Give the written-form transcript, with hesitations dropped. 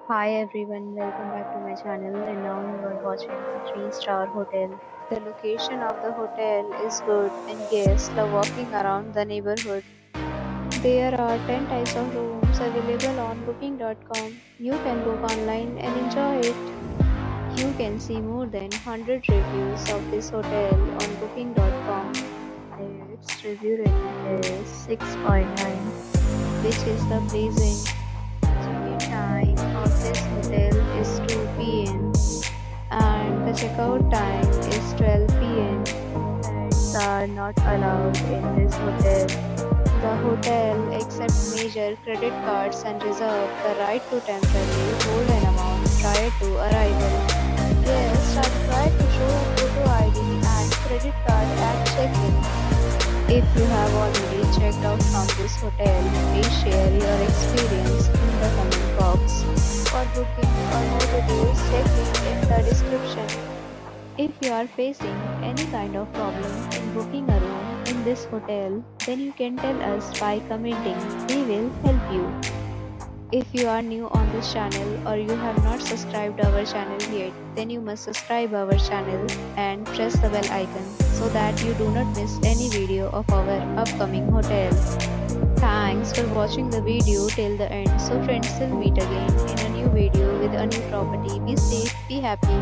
Hi everyone, welcome back to my channel and now you are watching a 3-star hotel. The location of the hotel is good and guests love walking around the neighborhood. There are 10 types of rooms available on booking.com. You can book online and enjoy it. You can see more than 100 reviews of this hotel on booking.com. Its review rating is 6.9, which is the pleasant. Check-in time of this hotel is 2 p.m. and the checkout time is 12 p.m. Pets are not allowed in this hotel. The hotel accepts major credit cards and reserves the right to temporarily hold an amount prior to arrival. Guests are required to show a photo ID and credit card at check-in. If you have already checked out from this hotel, please share your experience in the comment box. For booking or more details, check link in the description. If you are facing any kind of problem in booking a room in this hotel, then you can tell us by commenting. We will help you. If you are new on this channel or you have not subscribed our channel yet, then you must subscribe our channel and press the bell icon so that you do not miss any video of our upcoming hotel. Thanks for watching the video till the end. So friends, will meet again in a new video with a new property. Be safe, be happy.